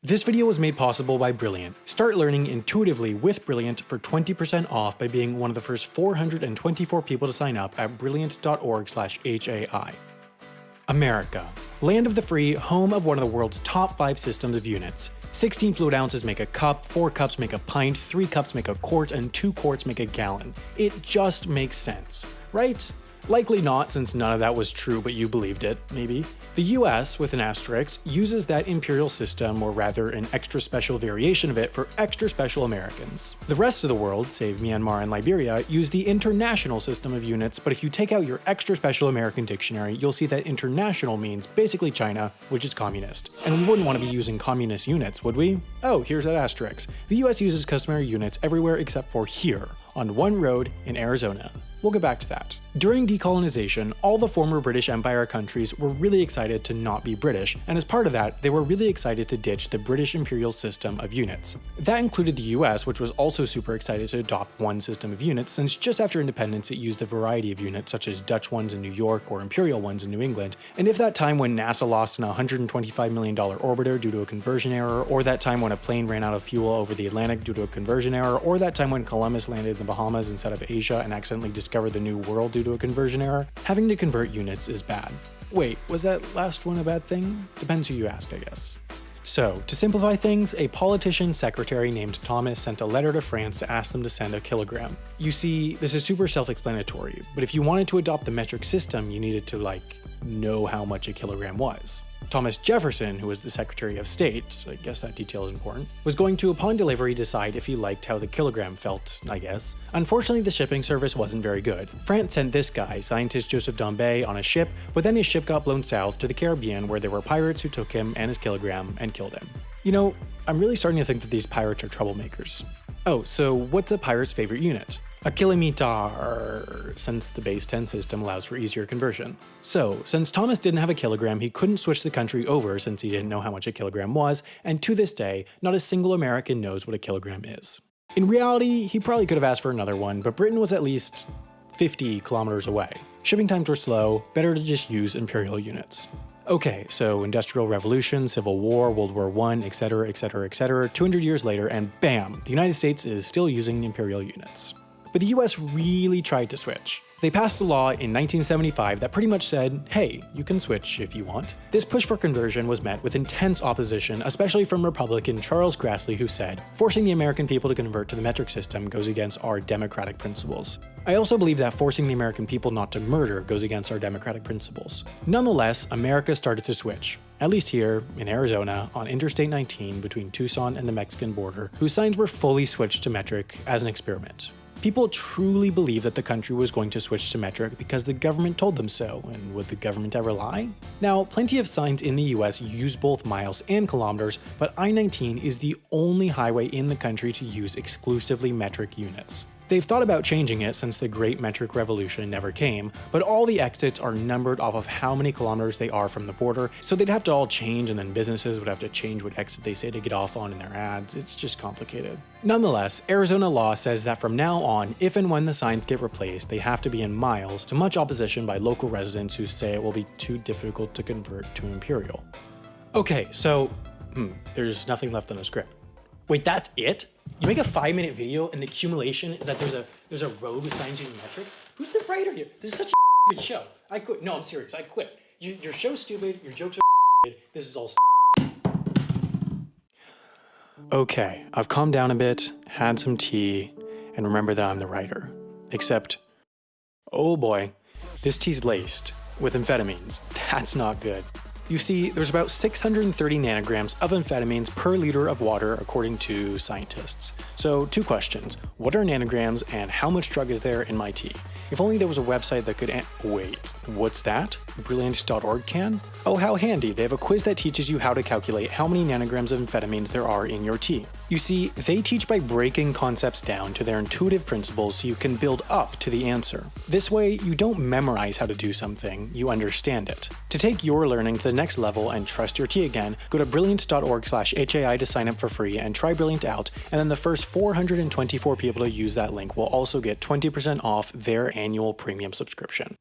This video was made possible by Brilliant. Start learning intuitively with Brilliant for 20% off by being one of the first 424 people to sign up at brilliant.org/HAI. America. Land of the free, home of one of the world's top 5 systems of units. 16 fluid ounces make a cup, 4 cups make a pint, 3 cups make a quart, and 2 quarts make a gallon. It just makes sense, right? Likely not, since none of that was true, but you believed it, maybe. The US, with an asterisk, uses that imperial system, or rather an extra special variation of it, for extra special Americans. The rest of the world, save Myanmar and Liberia, use the international system of units, but if you take out your extra special American dictionary, you'll see that international means basically China, which is communist. And we wouldn't want to be using communist units, would we? Oh, here's that asterisk. The US uses customary units everywhere except for here, on one road in Arizona. We'll get back to that. During decolonization, all the former British Empire countries were really excited to not be British, and as part of that, they were really excited to ditch the British imperial system of units. That included the US, which was also super excited to adopt one system of units, since just after independence it used a variety of units, such as Dutch ones in New York or imperial ones in New England. And if that time when NASA lost an $125 million orbiter due to a conversion error, or that time when a plane ran out of fuel over the Atlantic due to a conversion error, or that time when Columbus landed in the Bahamas instead of Asia and accidentally discovered the New World due to a conversion error, having to convert units is bad. Wait, was that last one a bad thing? Depends who you ask, I guess. So, to simplify things, a politician secretary named Thomas sent a letter to France to ask them to send a kilogram. You see, this is super self-explanatory, but if you wanted to adopt the metric system, you needed to, know how much a kilogram was. Thomas Jefferson, who was the Secretary of State, I guess that detail is important, was going to, upon delivery, decide if he liked how the kilogram felt, I guess. Unfortunately, the shipping service wasn't very good. France sent this guy, scientist Joseph Dombey, on a ship, but then his ship got blown south to the Caribbean where there were pirates who took him and his kilogram and killed him. You know, I'm really starting to think that these pirates are troublemakers. Oh, so what's a pirate's favorite unit? A kilometer, since the base 10 system allows for easier conversion. So, since Thomas didn't have a kilogram, he couldn't switch the country over since he didn't know how much a kilogram was, and to this day, not a single American knows what a kilogram is. In reality, he probably could have asked for another one, but Britain was at least 50 kilometers away. Shipping times were slow, better to just use imperial units. Okay, so Industrial Revolution, Civil War, World War I, etc., etc., etc., 200 years later, and bam, the United States is still using imperial units. But the US really tried to switch. They passed a law in 1975 that pretty much said, hey, you can switch if you want. This push for conversion was met with intense opposition, especially from Republican Charles Grassley, who said, forcing the American people to convert to the metric system goes against our democratic principles. I also believe that forcing the American people not to murder goes against our democratic principles. Nonetheless, America started to switch. At least here, in Arizona, on Interstate 19 between Tucson and the Mexican border, whose signs were fully switched to metric as an experiment. People truly believed that the country was going to switch to metric because the government told them so, and would the government ever lie? Now, plenty of signs in the US use both miles and kilometers, but I-19 is the only highway in the country to use exclusively metric units. They've thought about changing it since the Great Metric Revolution never came, but all the exits are numbered off of how many kilometers they are from the border, so they'd have to all change, and then businesses would have to change what exit they say to get off on in their ads. It's just complicated. Nonetheless, Arizona law says that from now on, if and when the signs get replaced, they have to be in miles, to much opposition by local residents who say it will be too difficult to convert to imperial. Okay, so, there's nothing left on the script. Wait, that's it? You make a 5-minute video and the accumulation is that there's a road with signs using metric? Who's the writer here? This is such a good show. I quit. No, I'm serious. I quit. Your show's stupid. Your jokes are stupid. This is all Okay, I've calmed down a bit, had some tea, and remember that I'm the writer. Except, oh boy, this tea's laced with amphetamines. That's not good. You see, there's about 630 nanograms of amphetamines per liter of water according to scientists. So 2 questions, what are nanograms and how much drug is there in my tea? If only there was a website that could wait, what's that? Brilliant.org can? Oh, how handy, they have a quiz that teaches you how to calculate how many nanograms of amphetamines there are in your tea. You see, they teach by breaking concepts down to their intuitive principles so you can build up to the answer. This way, you don't memorize how to do something, you understand it. To take your learning to the next level and trust your tea again, go to brilliant.org/HAI to sign up for free and try Brilliant out, and then the first 424 people to use that link will also get 20% off their annual premium subscription.